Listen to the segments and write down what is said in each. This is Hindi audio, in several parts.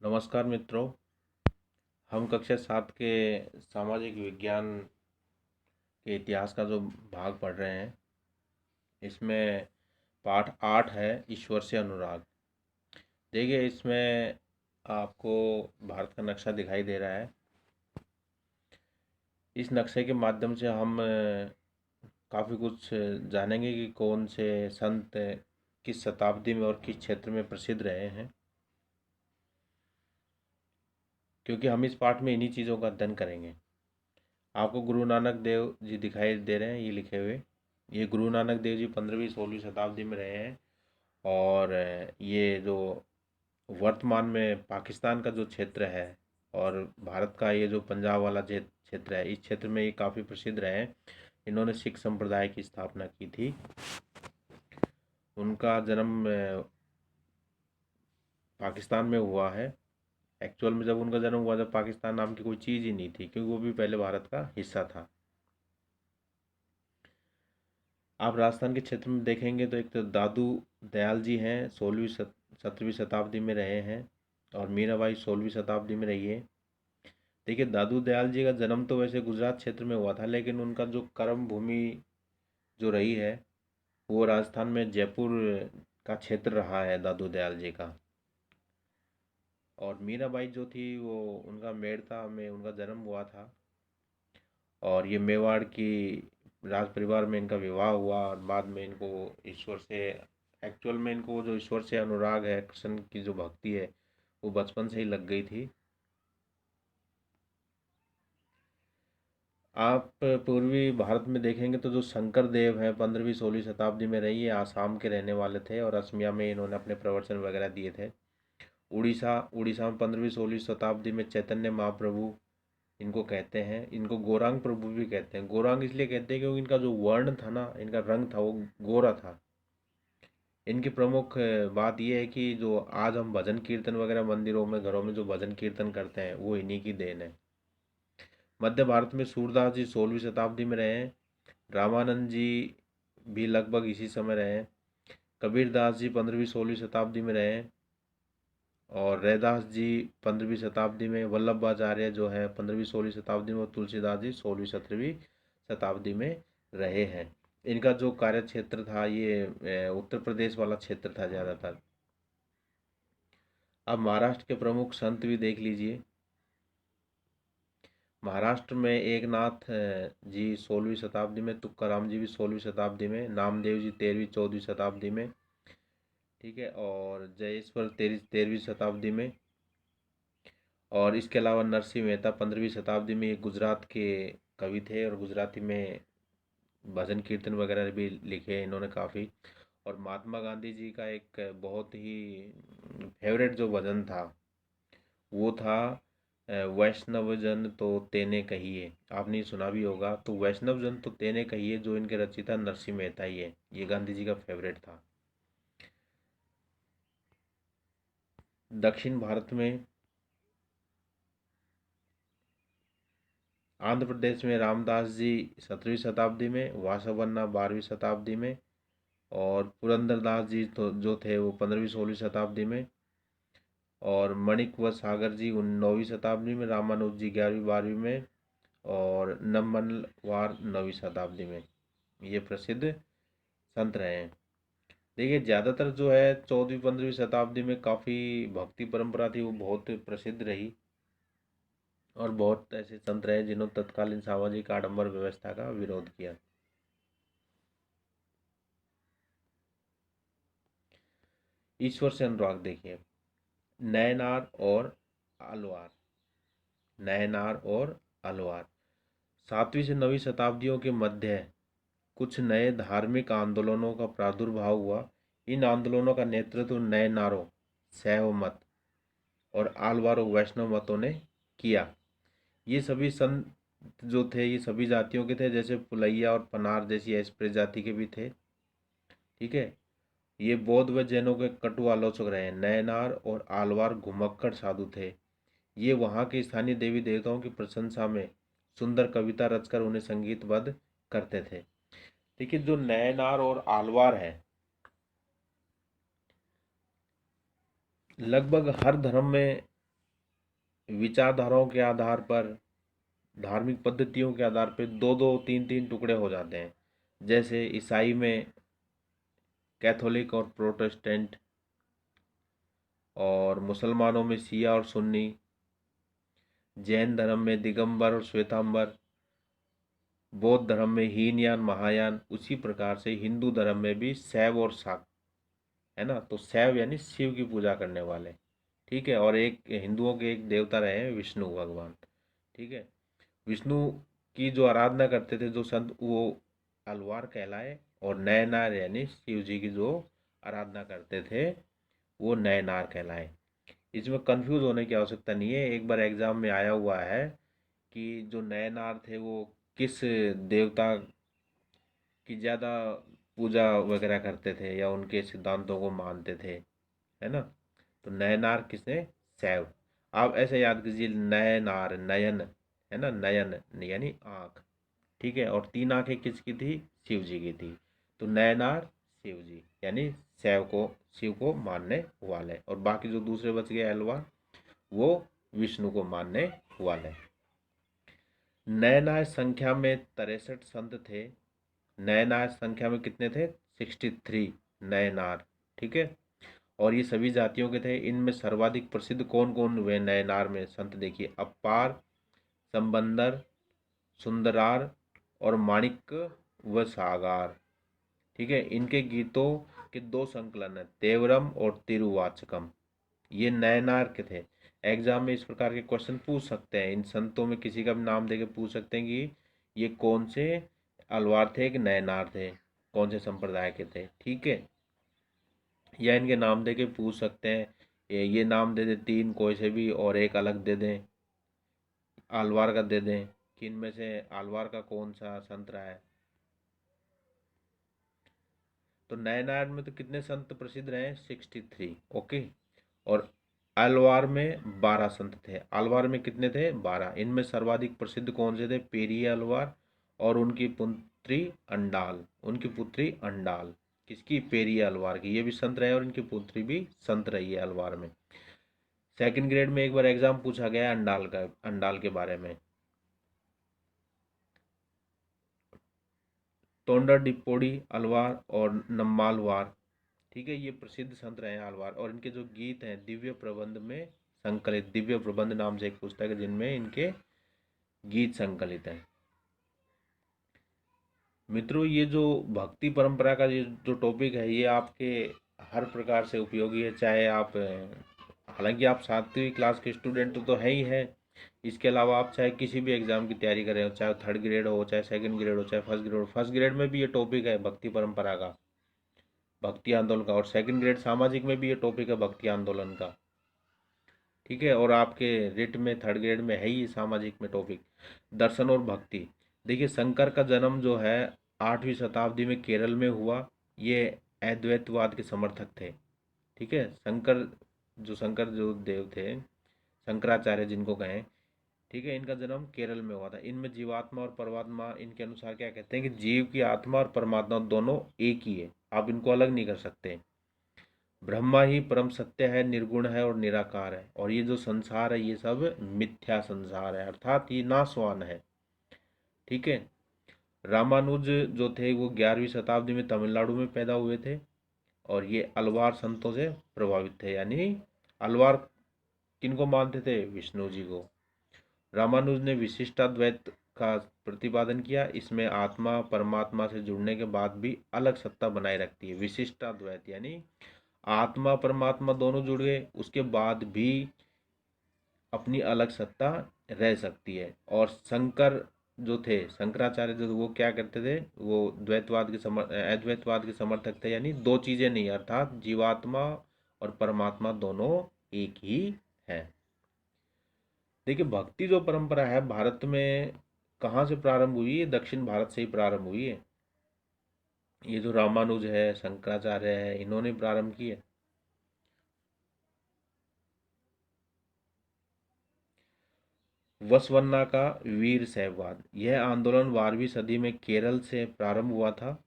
नमस्कार मित्रों। हम कक्षा 7 के सामाजिक विज्ञान के इतिहास का जो भाग पढ़ रहे हैं, इसमें पाठ 8 है ईश्वर से अनुराग। देखिए, इसमें आपको भारत का नक्शा दिखाई दे रहा है। इस नक्शे के माध्यम से हम काफ़ी कुछ जानेंगे कि कौन से संत किस शताब्दी में और किस क्षेत्र में प्रसिद्ध रहे हैं, क्योंकि हम इस पाठ में इन्हीं चीज़ों का अध्ययन करेंगे। आपको गुरु नानक देव जी दिखाई दे रहे हैं, ये लिखे हुए। ये गुरु नानक देव जी 15वीं 16वीं शताब्दी में रहे हैं। और ये जो वर्तमान में पाकिस्तान का जो क्षेत्र है और भारत का ये जो पंजाब वाला क्षेत्र है, इस क्षेत्र में ये काफ़ी प्रसिद्ध रहे हैं। इन्होंने सिख संप्रदाय की स्थापना की थी। उनका जन्म पाकिस्तान में हुआ है। एक्चुअल में जब उनका जन्म हुआ, जब पाकिस्तान नाम की कोई चीज़ ही नहीं थी, क्योंकि वो भी पहले भारत का हिस्सा था। आप राजस्थान के क्षेत्र में देखेंगे तो एक तो दादू दयाल जी हैं, 16वीं 17वीं शताब्दी में रहे हैं। और मीराबाई 16वीं शताब्दी में रही है। देखिए, दादू दयाल जी का जन्म तो वैसे गुजरात क्षेत्र में हुआ था, लेकिन उनका जो कर्म भूमि जो रही है, वो राजस्थान में जयपुर का क्षेत्र रहा है दादू दयाल जी का। और मीराबाई जो थी, वो उनका मेड़ता में उनका जन्म हुआ था। और ये मेवाड़ की राज परिवार में इनका विवाह हुआ, और बाद में इनको ईश्वर से, एक्चुअल में इनको जो ईश्वर से अनुराग है, कृष्ण की जो भक्ति है, वो बचपन से ही लग गई थी। आप पूर्वी भारत में देखेंगे तो जो शंकर देव हैं, 15वीं 16वीं शताब्दी में रही है, आसाम के रहने वाले थे और असमिया में इन्होंने अपने प्रवचन वगैरह दिए थे। उड़ीसा उड़ीसा में 15वीं 16वीं शताब्दी में चैतन्य महाप्रभु इनको कहते हैं। इनको गौरांग प्रभु भी कहते हैं। गौरांग इसलिए कहते हैं क्योंकि इनका जो वर्ण था ना, इनका रंग था, वो गोरा था। इनकी प्रमुख बात यह है कि जो आज हम भजन कीर्तन वगैरह मंदिरों में, घरों में जो भजन कीर्तन करते हैं, वो इन्हीं की देन है। मध्य भारत में सूरदास जी 16वीं शताब्दी में रहे हैं। रामानंद जी भी लगभग इसी समय रहे हैं। कबीरदास जी 15वीं 16वीं शताब्दी में रहे हैं। और रैदास जी 15वीं शताब्दी में, वल्लभाचार्य जो है 15वीं 16वीं शताब्दी में, और तुलसीदास जी 16वीं 17वीं शताब्दी में रहे हैं। इनका जो कार्य क्षेत्र था, ये उत्तर प्रदेश वाला क्षेत्र था ज़्यादातर। अब महाराष्ट्र के प्रमुख संत भी देख लीजिए। महाराष्ट्र में एक नाथ जी 16वीं शताब्दी में, तुकाराम जी भी 16वीं शताब्दी में, नामदेव जी 13वीं 14वीं शताब्दी में, ठीक है, और जयेश्वर 13वीं शताब्दी में। और इसके अलावा नरसिंह मेहता 15वीं शताब्दी में, ये गुजरात के कवि थे और गुजराती में भजन कीर्तन वगैरह भी लिखे हैं इन्होंने काफ़ी। और महात्मा गांधी जी का एक बहुत ही फेवरेट जो भजन था, वो था वैष्णव जन तो तेने कहिए। आपने सुना भी होगा। तो वैष्णव जन तो तेने कहिए, जो इनके रचयिता नरसिंह मेहता ही है, ये गांधी जी का फेवरेट था। दक्षिण भारत में आंध्र प्रदेश में रामदास जी 17वीं शताब्दी में, वासवन्ना 12वीं शताब्दी में, और पुरंदरदास जी तो जो थे वो 15वीं 16वीं शताब्दी में, और मणिक व सागर जी 9वीं शताब्दी में, रामानुज जी 11वीं 12वीं में, और नम्मनवार 9वीं शताब्दी में। ये प्रसिद्ध संत रहे हैं। देखिए, ज़्यादातर जो है 14वीं 15वीं शताब्दी में काफ़ी भक्ति परंपरा थी, वो बहुत प्रसिद्ध रही। और बहुत ऐसे संत रहे जिन्होंने तत्कालीन सामाजिक आडंबर व्यवस्था का विरोध किया। ईश्वर से अनुराग देखिए। नयनार और अलवार। नयनार और अलवार 7वीं से 9वीं शताब्दियों के मध्य कुछ नए धार्मिक आंदोलनों का प्रादुर्भाव हुआ। इन आंदोलनों का नेतृत्व नयनारों, शैव मत, और आलवारों, वैष्णव मतों ने किया। ये सभी संत जो थे, ये सभी जातियों के थे, जैसे पुलैया और पनार जैसी ऐसी प्रजाति के भी थे, ठीक है। ये बौद्ध व जैनों के कटु आलोचक रहे। नयनार और आलवार घुमक्कड़ साधु थे। ये वहाँ के स्थानीय देवी देवताओं की प्रशंसा में सुंदर कविता रचकर उन्हें संगीतबद्ध करते थे। देखिए, जो नयनार और आलवार है, लगभग हर धर्म में विचारधाराओं के आधार पर, धार्मिक पद्धतियों के आधार पर दो दो तीन तीन टुकड़े हो जाते हैं। जैसे ईसाई में कैथोलिक और प्रोटेस्टेंट, और मुसलमानों में शिया और सुन्नी, जैन धर्म में दिगंबर और श्वेतांबर, बौद्ध धर्म में हीनयान महायान। उसी प्रकार से हिंदू धर्म में भी शैव और शाक्त, है ना। तो शैव यानी शिव की पूजा करने वाले, ठीक है। और एक हिंदुओं के एक देवता रहे हैं विष्णु भगवान, ठीक है। विष्णु की जो आराधना करते थे जो संत, वो अलवार कहलाए। और नयनार यानी शिव जी की जो आराधना करते थे वो नयनार कहलाए। इसमें कंफ्यूज होने की आवश्यकता नहीं है, एक बार एग्जाम में आया हुआ है कि जो नयनार थे वो किस देवता की ज़्यादा पूजा वगैरह करते थे या उनके सिद्धांतों को मानते थे, है ना। तो नयनार किसने? शैव। आप ऐसे याद कीजिए, नयनार, नयन, है ना, नयन यानी आँख, ठीक है। और तीन आंखें किसकी थी? शिव जी की थी। तो नयनार शिव जी यानी शैव को, शिव को मानने वाले। और बाकी जो दूसरे बच गए अलवा, वो विष्णु को मानने वाले। नयनार संख्या में 63 संत थे। नयनार संख्या में कितने थे? 63 नयनार, ठीक है। और ये सभी जातियों के थे। इनमें सर्वाधिक प्रसिद्ध कौन कौन हुए नयनार में संत? देखिए, अपार, संबंदर, सुंदरार और माणिक्य व सागार, ठीक है। इनके गीतों के दो संकलन है, तेवरम और तिरुवाचकम। ये नयनार के थे। एग्जाम में इस प्रकार के क्वेश्चन पूछ सकते हैं, इन संतों में किसी का भी नाम देके पूछ सकते हैं कि ये कौन से अलवार थे कि नयनार थे, कौन से संप्रदाय के थे, ठीक है। या इनके नाम देके पूछ सकते हैं, ये नाम दे दे तीन कोई से भी और एक अलग दे दें, अलवार का दे दें कि इनमें से अलवार का कौन सा संत रहा है। तो नयनार में तो कितने संत प्रसिद्ध रहे? 63, ओके। और अलवार में 12 संत थे। अलवार में कितने थे? 12। इनमें सर्वाधिक प्रसिद्ध कौन से थे? पेरिया अलवार और उनकी पुत्री अंडाल। उनकी पुत्री अंडाल किसकी? पेरिया अलवार की। ये भी संत रहे और इनकी पुत्री भी संत रही है अलवार में। सेकंड ग्रेड में एक बार एग्जाम पूछा गया अंडाल का, अंडाल के बारे में। तोंडा डिपोड़ी अलवार और नम्मालवार, ठीक है। ये प्रसिद्ध संत रहे हैं अलवार। और इनके जो गीत हैं दिव्य प्रबंध में संकलित, दिव्य प्रबंध नाम से एक पुस्तक है जिनमें इनके गीत संकलित हैं। मित्रों, ये जो भक्ति परंपरा का ये जो टॉपिक है ये आपके हर प्रकार से उपयोगी है। चाहे आप, हालांकि आप 7वीं क्लास के स्टूडेंट तो है ही है, इसके अलावा आप चाहे किसी भी एग्जाम की तैयारी करें, चाहे थर्ड ग्रेड हो, चाहे सेकंड ग्रेड हो, चाहे फर्स्ट ग्रेड हो। फर्स्ट ग्रेड में भी ये टॉपिक है भक्ति परंपरा का, भक्ति आंदोलन का। और सेकंड ग्रेड सामाजिक में भी ये टॉपिक है भक्ति आंदोलन का, ठीक है। और आपके रिट में थर्ड ग्रेड में है ही सामाजिक में टॉपिक दर्शन और भक्ति। देखिए, शंकर का जन्म जो है 8वीं शताब्दी में केरल में हुआ। ये अद्वैतवाद के समर्थक थे, ठीक है। शंकर जो देव थे, शंकराचार्य जिनको कहें, ठीक है, इनका जन्म केरल में हुआ था। इनमें जीवात्मा और परमात्मा, इनके अनुसार क्या कहते हैं कि जीव की आत्मा और परमात्मा दोनों एक ही है, आप इनको अलग नहीं कर सकते। ब्रह्मा ही परम सत्य है, निर्गुण है और निराकार है। और ये जो संसार है ये सब मिथ्या संसार है, अर्थात ये नाशवान है, ठीक है। रामानुज जो थे वो 11वीं शताब्दी में तमिलनाडु में पैदा हुए थे। और ये अलवार संतों से प्रभावित थे, यानी अलवार किनको मानते थे? विष्णु जी को। रामानुज ने विशिष्टाद्वैत का प्रतिपादन किया। इसमें आत्मा परमात्मा से जुड़ने के बाद भी अलग सत्ता बनाए रखती है। विशिष्टाद्वैत यानी आत्मा परमात्मा दोनों जुड़ गए, उसके बाद भी अपनी अलग सत्ता रह सकती है। और शंकर जो थे, शंकराचार्य जो, वो क्या करते थे? वो अद्वैतवाद के समर्थक थे, यानी दो चीजें नहीं, अर्थात जीवात्मा और परमात्मा दोनों एक ही है। देखिए, भक्ति जो परंपरा है भारत में कहाँ से प्रारंभ हुई है? दक्षिण भारत से ही प्रारंभ हुई है। ये जो रामानुज है, शंकराचार्य है, इन्होंने प्रारंभ की है। वसवन्ना का वीर शैववाद, यह आंदोलन 12वीं सदी में केरल से प्रारंभ हुआ था।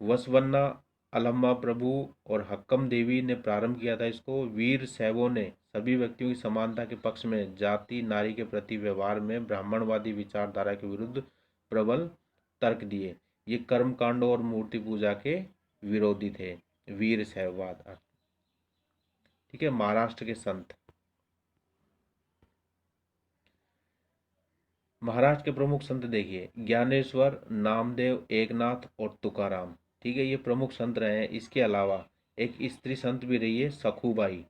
वसवन्ना, अलम्मा प्रभु और हक्कम देवी ने प्रारंभ किया था इसको। वीर शैवों ने सभी व्यक्तियों की समानता के पक्ष में, जाति नारी के प्रति व्यवहार में ब्राह्मणवादी विचारधारा के विरुद्ध प्रबल तर्क दिए। ये कर्मकांडों और मूर्ति पूजा के विरोधी थे। वीर शैववाद, ठीक है। महाराष्ट्र के संत, महाराष्ट्र के प्रमुख संत देखिए, ज्ञानेश्वर, नामदेव, एकनाथ और तुकाराम, ठीक है, ये प्रमुख संत रहे हैं। इसके अलावा एक स्त्री संत भी रही है, सखूबाई,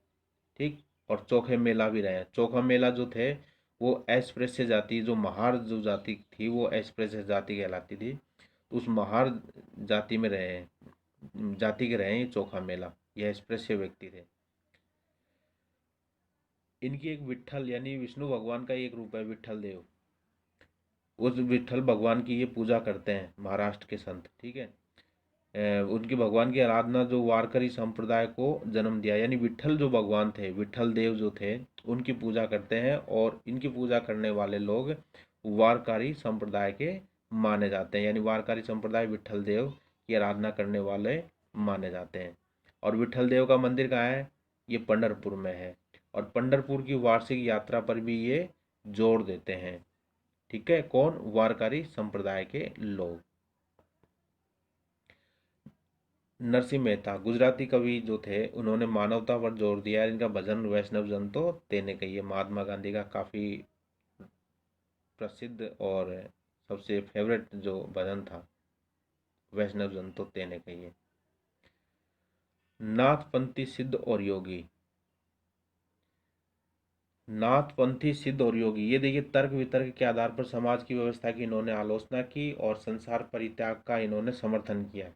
ठीक, और चोखे मेला भी रहे हैं। चोखा मेला जो थे वो अस्पृश्य जाति, जो महार जो जाति थी वो अस्पृश्य जाति कहलाती थी, उस महार जाति में रहे हैं, जाति के रहे हैं चोखा मेला, यह अस्पृश्य व्यक्ति थे। इनकी एक विट्ठल यानी विष्णु भगवान का एक रूप है विट्ठल देव, उस विट्ठल भगवान की ये पूजा करते हैं महाराष्ट्र के संत, ठीक है। उनकी भगवान की आराधना जो वारकरी संप्रदाय को जन्म दिया, यानी विट्ठल जो भगवान थे, विट्ठल देव जो थे, उनकी पूजा करते हैं और इनकी पूजा करने वाले लोग वारकरी संप्रदाय के माने जाते हैं, यानी वारकरी संप्रदाय विट्ठल देव की आराधना करने वाले माने जाते हैं। और विट्ठल देव का मंदिर कहाँ है? ये पंढरपुर में है, और पंढरपुर की वार्षिक यात्रा पर भी ये जोर देते हैं, ठीक है। कौन? वारकरी संप्रदाय के लोग। नरसिंह मेहता गुजराती कवि जो थे, उन्होंने मानवता पर जोर दिया। इनका भजन वैष्णव जन तो तेने कहिए, महात्मा गांधी का काफ़ी प्रसिद्ध और सबसे फेवरेट जो भजन था, वैष्णव जन तो तेने कहिए। नाथपंथी सिद्ध और योगी, नाथपंथी सिद्ध और योगी, ये देखिए तर्क वितर्क के आधार पर समाज की व्यवस्था की इन्होंने आलोचना की और संसार परित्याग का इन्होंने समर्थन किया।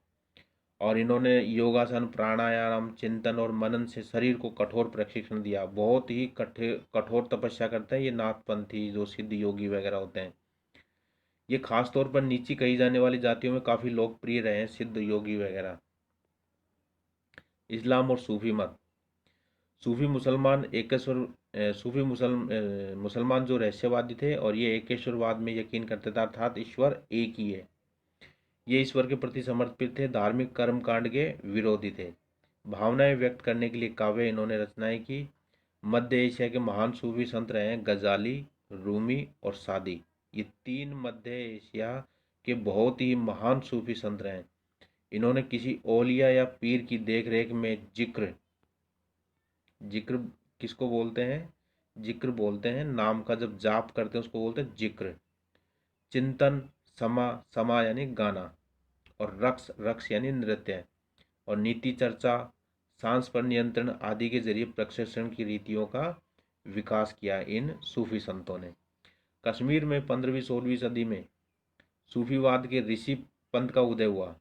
और इन्होंने योगासन, प्राणायाम, चिंतन और मनन से शरीर को कठोर प्रशिक्षण दिया। बहुत ही कठोर तपस्या करते हैं ये नाथपंथी जो सिद्ध योगी वगैरह होते हैं। ये खास तौर पर नीची कही जाने वाली जातियों में काफ़ी लोकप्रिय रहे हैं सिद्ध योगी वगैरह। इस्लाम और सूफी मत, सूफी मुसलमान एकेश्वर सूफी मुसलमान जो रहस्यवादी थे और ये एकेश्वरवाद में यकीन करते थे, अर्थात ईश्वर एक ही है। ये ईश्वर के प्रति समर्पित थे, धार्मिक कर्म कांड के विरोधी थे। भावनाएं व्यक्त करने के लिए काव्य इन्होंने रचनाएं की। मध्य एशिया के महान सूफी संत रहे हैं गजाली, रूमी और सादी। ये तीन मध्य एशिया के बहुत ही महान सूफी संत रहे हैं। इन्होंने किसी औलिया या पीर की देखरेख में जिक्र, जिक्र किसको बोलते हैं? जिक्र बोलते हैं, नाम का जब जाप करते हैं उसको बोलते हैं जिक्र। चिंतन, समा, समा यानी गाना, और रक्स, रक्स यानी नृत्य, और नीति चर्चा, सांस पर नियंत्रण आदि के जरिए प्रशिक्षण की रीतियों का विकास किया इन सूफी संतों ने। कश्मीर में 15वीं-16वीं सदी में सूफीवाद के ऋषि पंथ का उदय हुआ।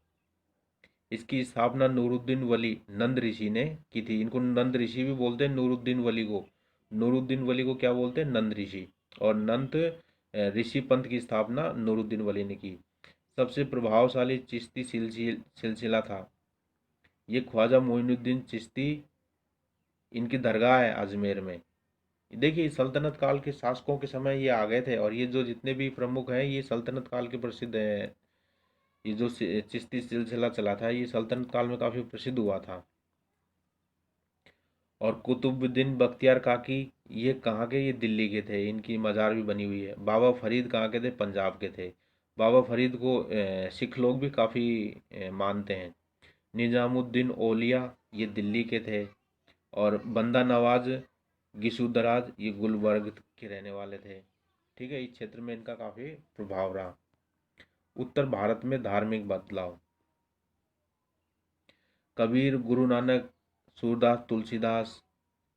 इसकी स्थापना नूरुद्दीन वली नंद ऋषि ने की थी। इनको नंद ऋषि भी बोलते हैं, नूरुद्दीन वली को, नूरुद्दीन वली को क्या बोलते हैं? नंद ऋषि। और नंद ऋषि पंथ की स्थापना नूरुद्दीन वली ने की। सबसे प्रभावशाली चिश्ती सिलसिला था। ये ख्वाजा मोइनुद्दीन चिश्ती, इनकी दरगाह है अजमेर में। देखिए सल्तनत काल के शासकों के समय ये आ गए थे, और ये जो जितने भी प्रमुख हैं ये सल्तनत काल के प्रसिद्ध हैं। ये जो चिश्ती सिलसिला चला था ये सल्तनत काल में काफ़ी प्रसिद्ध हुआ था। और कुतुबुद्दीन बख्तियार काकी, ये कहाँ के? ये दिल्ली के थे, इनकी मज़ार भी बनी हुई है। बाबा फरीद कहाँ के थे? पंजाब के थे। बाबा फरीद को सिख लोग भी काफ़ी मानते हैं। निज़ामुद्दीन औलिया, ये दिल्ली के थे। और बंदा नवाज गिसूदराज, ये गुलबर्ग के रहने वाले थे, ठीक है। इस क्षेत्र में इनका काफ़ी प्रभाव रहा। उत्तर भारत में धार्मिक बदलाव, कबीर, गुरु नानक, सूरदास, तुलसीदास,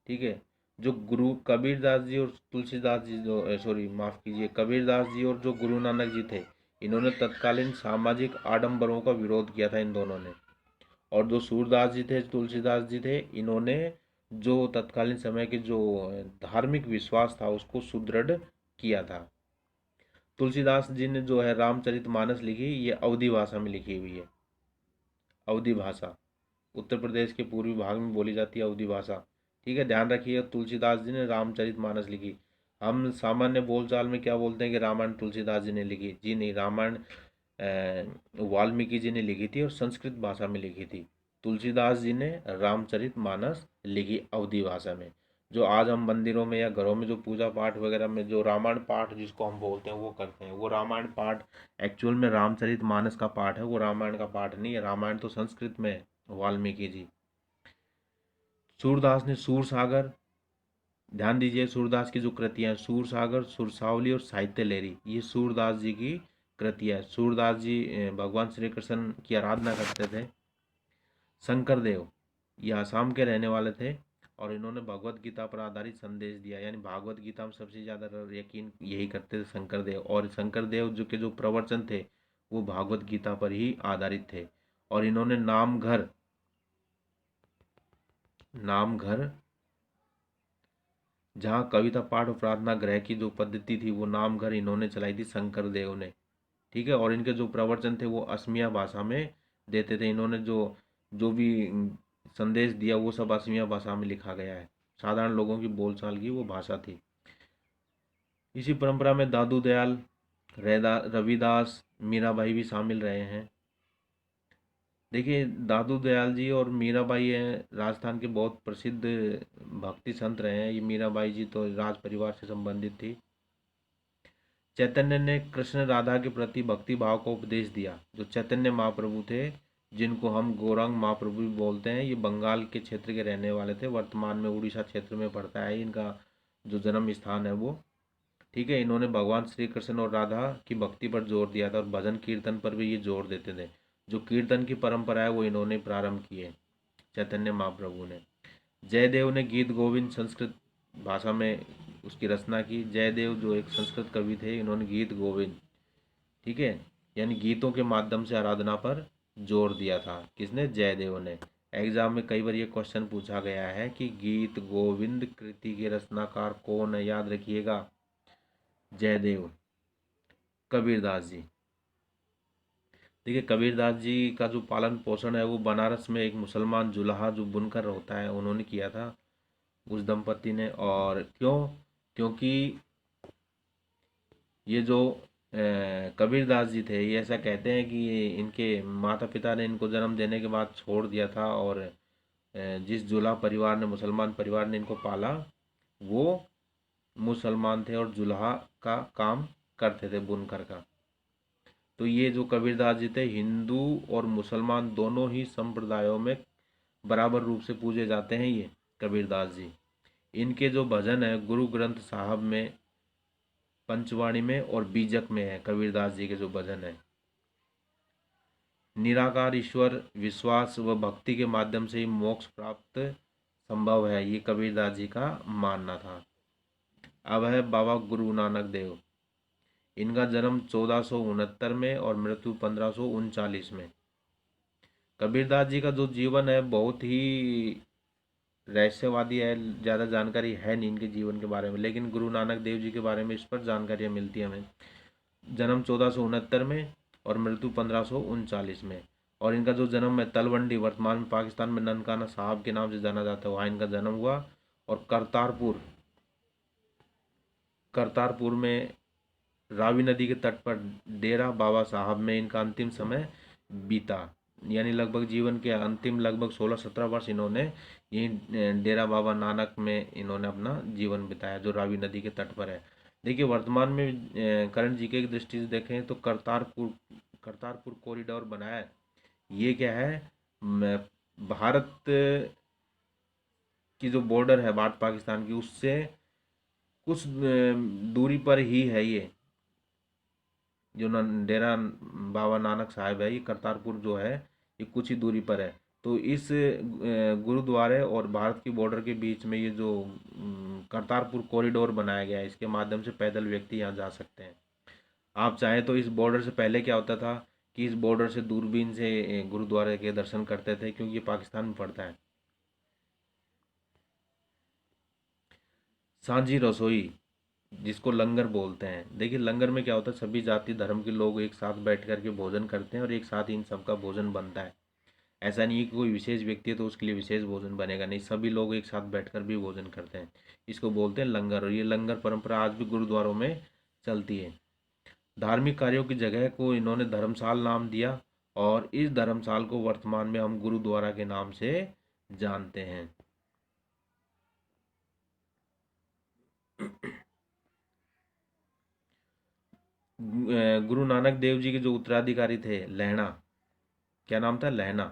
ठीक है। जो गुरु कबीरदास जी और तुलसीदास जी जो सॉरी माफ़ कीजिए, कबीरदास जी और जो गुरु नानक जी थे, इन्होंने तत्कालीन सामाजिक आडंबरों का विरोध किया था इन दोनों ने। और जो सूरदास जी थे, तुलसीदास जी थे, इन्होंने जो तत्कालीन समय के जो धार्मिक विश्वास था उसको सुदृढ़ किया था। तुलसीदास जी ने जो है रामचरितमानस लिखी, ये अवधी भाषा में लिखी हुई है। अवधी भाषा उत्तर प्रदेश के पूर्वी भाग में बोली जाती है अवधी भाषा, ठीक है। ध्यान रखिए तुलसीदास जी ने रामचरितमानस लिखी। हम सामान्य बोलचाल में क्या बोलते हैं कि रामायण तुलसीदास जी ने लिखी, जी नहीं, रामायण वाल्मीकि जी ने लिखी थी और संस्कृत भाषा में लिखी थी। तुलसीदास जी ने रामचरितमानस लिखी अवधी भाषा में। जो आज हम मंदिरों में या घरों में जो पूजा पाठ वगैरह में जो रामायण पाठ जिसको हम बोलते हैं वो करते हैं, वो रामायण पाठ एक्चुअल में रामचरितमानस का पाठ है, वो रामायण का पाठ नहीं है। रामायण तो संस्कृत में है, वाल्मीकि जी। सूरदास ने सूर सागर, ध्यान दीजिए सूरदास की जो कृतियां हैं, सूर सागर, सुरसावली और साहित्य लहरी, ये सूरदास जी की कृतियां हैं। सूरदास जी भगवान श्री कृष्ण की आराधना करते थे। शंकर देव ये आसाम के रहने वाले थे और इन्होंने भगवत गीता पर आधारित संदेश दिया, यानी भागवत गीता में सबसे ज़्यादा यकीन यही करते थे शंकर देव, और शंकर देव जो के जो प्रवचन थे वो भागवत गीता पर ही आधारित थे। और इन्होंने नाम घर जहाँ कविता पाठ और प्रार्थना ग्रह की जो पद्धति थी वो नाम घर इन्होंने चलाई थी शंकर देव ने, ठीक है। और इनके जो प्रवचन थे वो असमिया भाषा में देते थे। इन्होंने जो जो भी संदेश दिया वो सब असमिया भाषा में लिखा गया है, साधारण लोगों की बोलचाल की वो भाषा थी। इसी परंपरा में दादू दयाल, रविदास, मीराबाई भी शामिल रहे हैं। देखिए दादू दयाल जी और मीराबाई हैं राजस्थान के बहुत प्रसिद्ध भक्ति संत रहे हैं। ये मीराबाई जी तो राज परिवार से संबंधित थी। चैतन्य ने कृष्ण राधा के प्रति भक्ति भाव का उपदेश दिया। जो चैतन्य महाप्रभु थे, जिनको हम गौरांग महाप्रभु भी बोलते हैं, ये बंगाल के क्षेत्र के रहने वाले थे, वर्तमान में उड़ीसा क्षेत्र में पड़ता है इनका जो जन्म स्थान है वो, ठीक है। इन्होंने भगवान श्री कृष्ण और राधा की भक्ति पर जोर दिया था और भजन कीर्तन पर भी ये जोर देते थे। जो कीर्तन की परंपरा है वो इन्होंने प्रारंभ की है, चैतन्य महाप्रभु ने। जयदेव ने गीत गोविंद संस्कृत भाषा में उसकी रचना की। जयदेव जो एक संस्कृत कवि थे, इन्होंने गीत गोविंद, ठीक है, यानी गीतों के माध्यम से आराधना पर जोर दिया था। किसने? जयदेव ने। एग्जाम में कई बार ये क्वेश्चन पूछा गया है कि गीत गोविंद कृति के रचनाकार कौन है, याद रखिएगा, जयदेव, कबीरदास जी। देखिए कबीरदास जी का जो पालन पोषण है वो बनारस में एक मुसलमान जुलाहा जो बुनकर होता है उन्होंने किया था, उस दंपति ने। और क्यों? क्योंकि ये जो कबीरदास जी थे, ये ऐसा कहते हैं कि इनके माता पिता ने इनको जन्म देने के बाद छोड़ दिया था, और जिस जुलाहा परिवार ने, मुसलमान परिवार ने इनको पाला, वो मुसलमान थे और जुलाहा का काम करते थे, बुनकर का। तो ये जो कबीरदास जी थे, हिंदू और मुसलमान दोनों ही संप्रदायों में बराबर रूप से पूजे जाते हैं ये कबीरदास जी। इनके जो भजन है गुरु ग्रंथ साहब में, पंचवाणी में और बीजक में है, कबीरदास जी के जो भजन है। निराकार ईश्वर विश्वास व भक्ति के माध्यम से ही मोक्ष प्राप्त संभव है, ये कबीरदास जी का मानना था। अब है बाबा गुरु नानक देव। इनका जन्म 1469 में और मृत्यु 1539 में। कबीरदास जी का जो जीवन है बहुत ही रहस्यवादी है, ज़्यादा जानकारी है नहीं इनके जीवन के बारे में, लेकिन गुरु नानक देव जी के बारे में इस पर जानकारियाँ मिलती हैं हमें। जन्म 1469 में और मृत्यु 1539 में। और इनका जो जन्म है तलवंडी, वर्तमान में पाकिस्तान में ननकाना साहब के नाम से जाना जाता है, वहाँ इनका जन्म हुआ। और करतारपुर में रावी नदी के तट पर डेरा बाबा साहब में इनका अंतिम समय बीता, यानी लगभग जीवन के अंतिम लगभग 16-17 वर्ष इन्होंने यही डेरा बाबा नानक में इन्होंने अपना जीवन बिताया, जो रावी नदी के तट पर है। देखिए वर्तमान में करंट जीके की दृष्टि से देखें तो करतारपुर कॉरिडोर बनाया है। ये क्या है? भारत की जो बॉर्डर है भारत पाकिस्तान की, उससे कुछ दूरी पर ही है ये जो डेरा बाबा नानक साहब है, ये करतारपुर जो है ये कुछ ही दूरी पर है। तो इस गुरुद्वारे और भारत की बॉर्डर के बीच में ये जो करतारपुर कॉरिडोर बनाया गया है, इसके माध्यम से पैदल व्यक्ति यहाँ जा सकते हैं। आप चाहें तो इस बॉर्डर से पहले क्या होता था कि इस बॉर्डर से दूरबीन से गुरुद्वारे के दर्शन करते थे, क्योंकि ये पाकिस्तान में पड़ता है। सांझी रसोई जिसको लंगर बोलते हैं। देखिए लंगर में क्या होता है, सभी जाति धर्म के लोग एक साथ बैठ कर के भोजन करते हैं और एक साथ इन सबका भोजन बनता है। ऐसा नहीं है कि कोई विशेष व्यक्ति है तो उसके लिए विशेष भोजन बनेगा, नहीं, सभी लोग एक साथ बैठकर भी भोजन करते हैं। इसको बोलते हैं लंगर, और ये लंगर परंपरा आज भी गुरुद्वारों में चलती है। धार्मिक कार्यों की जगह को इन्होंने धर्मशाल नाम दिया, और इस धर्मशाल को वर्तमान में हम गुरुद्वारा के नाम से जानते हैं। गुरु नानक देव जी के जो उत्तराधिकारी थे लहणा, क्या नाम था, लहणा,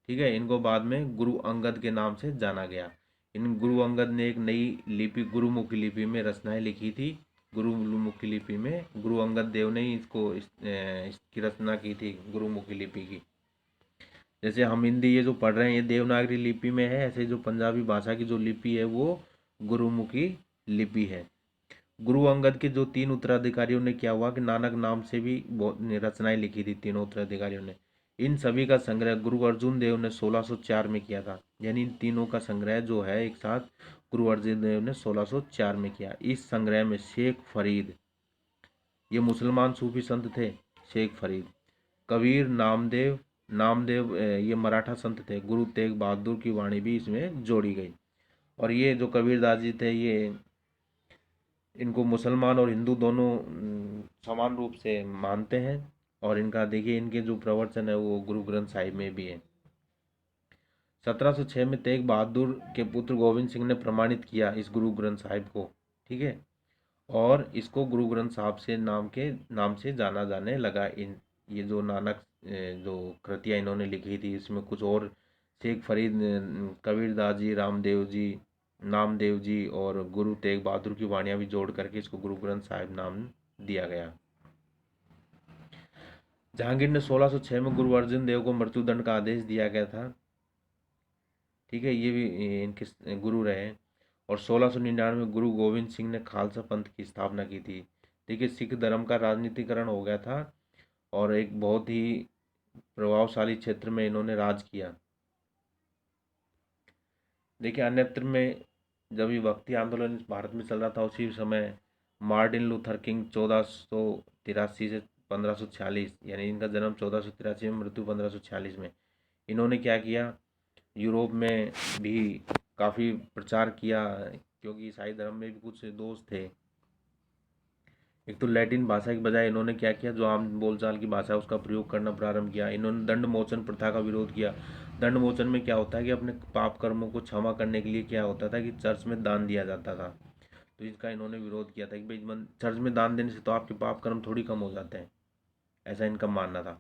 ठीक है, इनको बाद में गुरु अंगद के नाम से जाना गया। इन गुरु अंगद ने एक नई लिपि गुरुमुखी लिपि में रचनाएं लिखी थी। गुरुमुखी लिपि में गुरु अंगद देव ने ही इसकी रचना की थी गुरुमुखी लिपि की। जैसे हम हिंदी ये जो पढ़ रहे हैं ये देवनागरी लिपि में है, ऐसे जो पंजाबी भाषा की जो लिपि है वो गुरुमुखी लिपि है। गुरु अंगद के जो 3 उत्तराधिकारियों ने क्या हुआ कि नानक नाम से भी बहुत रचनाएं लिखी थी तीनों उत्तराधिकारियों ने। इन सभी का संग्रह गुरु अर्जुन देव ने 1604 में किया था। यानी इन तीनों का संग्रह जो है एक साथ गुरु अर्जुन देव ने 1604 में किया। इस संग्रह में शेख फरीद, ये मुसलमान सूफी संत थे, शेख फरीद, कबीर, नामदेव ये मराठा संत थे, गुरु तेग बहादुर की वाणी भी इसमें जोड़ी गई। और ये जो कबीरदास जी थे ये, इनको मुसलमान और हिंदू दोनों समान रूप से मानते हैं। और इनका देखिए इनके जो प्रवचन है वो गुरु ग्रंथ साहिब में भी है। 1706 में तेग बहादुर के पुत्र गोविंद सिंह ने प्रमाणित किया इस गुरु ग्रंथ साहिब को, ठीक है, और इसको गुरु ग्रंथ साहिब से नाम से जाना जाने लगा। इन ये जो नानक जो कृतियाँ इन्होंने लिखी थी इसमें कुछ और शेख फरीद, कबीरदास जी, रामदेव जी, नामदेव जी और गुरु तेग बहादुर की वाणियाँ भी जोड़ करके इसको गुरु ग्रंथ साहिब नाम दिया गया। जहांगीर ने 1606 में गुरु अर्जन देव को मृत्युदंड का आदेश दिया गया था, ठीक है, ये भी इनके गुरु रहे। और 1699 में गुरु गोविंद सिंह ने खालसा पंथ की स्थापना की थी। ठीक है, सिख धर्म का राजनीतिकरण हो गया था और एक बहुत ही प्रभावशाली क्षेत्र में इन्होंने राज किया। देखिए अन्यत्र में जब ये भक्ति आंदोलन भारत में चल रहा था उसी समय मार्टिन लूथर किंग 1483 से 1546, यानी इनका जन्म 1483 में, मृत्यु 1546 में, इन्होंने क्या किया, यूरोप में भी काफ़ी प्रचार किया, क्योंकि ईसाई धर्म में भी कुछ दोष थे। एक तो लैटिन भाषा की बजाय इन्होंने क्या किया, जो आम बोलचाल की भाषा है उसका प्रयोग करना प्रारंभ किया। इन्होंने दंड मोचन प्रथा का विरोध किया। दंड मोचन में क्या होता है कि अपने पाप कर्मों को क्षमा करने के लिए क्या होता था कि चर्च में दान दिया जाता था। तो इसका इन्होंने विरोध किया था कि भाई चर्च में दान देने से तो आपके पाप कर्म थोड़ी कम हो जाते हैं, ऐसा इनका मानना था।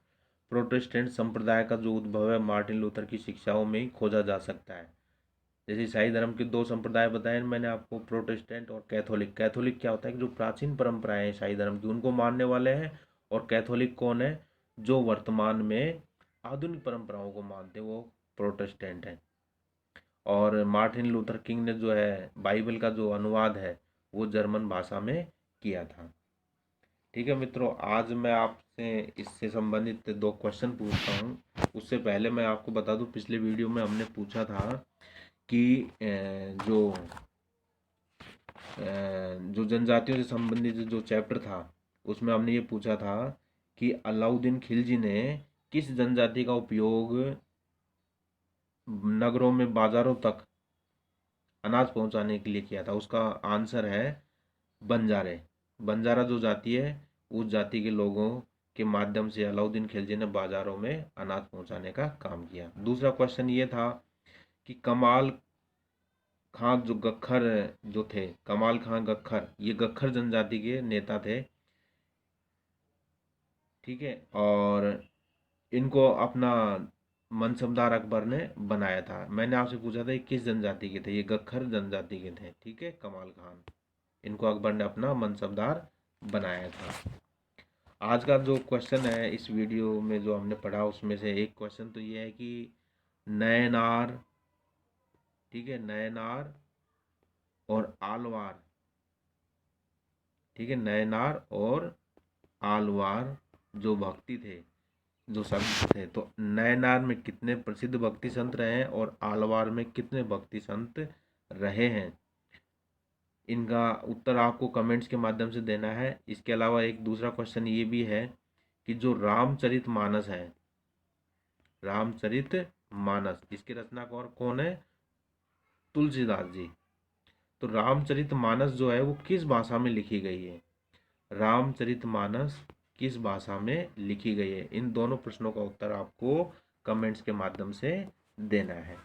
प्रोटेस्टेंट संप्रदाय का जो उद्भव है मार्टिन लूथर की शिक्षाओं में ही खोजा जा सकता है। जैसे ईसाई धर्म के 2 संप्रदाय बताए मैंने आपको, प्रोटेस्टेंट और कैथोलिक। कैथोलिक क्या होता है कि जो प्राचीन परंपराएं हैं ईसाई धर्म की उनको मानने वाले हैं, और कैथोलिक कौन है, जो वर्तमान में आधुनिक परंपराओं को मानते हैं, वो प्रोटेस्टेंट हैं। और मार्टिन लूथर किंग ने जो है बाइबल का जो अनुवाद है वो जर्मन भाषा में किया था। ठीक है मित्रों, आज मैं आपसे इससे संबंधित 2 क्वेश्चन पूछता हूँ। उससे पहले मैं आपको बता दूँ, पिछले वीडियो में हमने पूछा था कि जो जनजातियों से संबंधित जो चैप्टर था उसमें हमने ये पूछा था कि अलाउद्दीन खिलजी ने किस जनजाति का उपयोग नगरों में बाजारों तक अनाज पहुंचाने के लिए किया था। उसका आंसर है बंजारे। बंजारा जो जाति है उस जाति के लोगों के माध्यम से अलाउद्दीन खिलजी ने बाजारों में अनाज पहुंचाने का काम किया। दूसरा क्वेश्चन ये था कि कमाल खां जो गख्खर जो थे, कमाल खां गख्खर, ये गख्खर जनजाति के नेता थे, ठीक है, और इनको अपना मनसबदार अकबर ने बनाया था। मैंने आपसे पूछा था ये किस जनजाति के थे, ये गख्खर जनजाति के थे, ठीक है, कमाल खान, इनको अकबर ने अपना मनसबदार बनाया था। आज का जो क्वेश्चन है इस वीडियो में जो हमने पढ़ा उसमें से एक क्वेश्चन तो ये है कि नयनार, ठीक है, नयनार और आलवार, ठीक है, नयनार और आलवार जो भक्ति थे, जो संत थे, तो नयनार में कितने प्रसिद्ध भक्ति संत रहे हैं और आलवार में कितने भक्ति संत रहे हैं, इनका उत्तर आपको कमेंट्स के माध्यम से देना है। इसके अलावा एक दूसरा क्वेश्चन ये भी है कि जो रामचरितमानस है, रामचरितमानस, इसके रचनाकार कौन है, तुलसीदास जी। तो रामचरितमानस जो है वो किस भाषा में लिखी गई है, रामचरितमानस किस भाषा में लिखी गई है, इन दोनों प्रश्नों का उत्तर आपको कमेंट्स के माध्यम से देना है।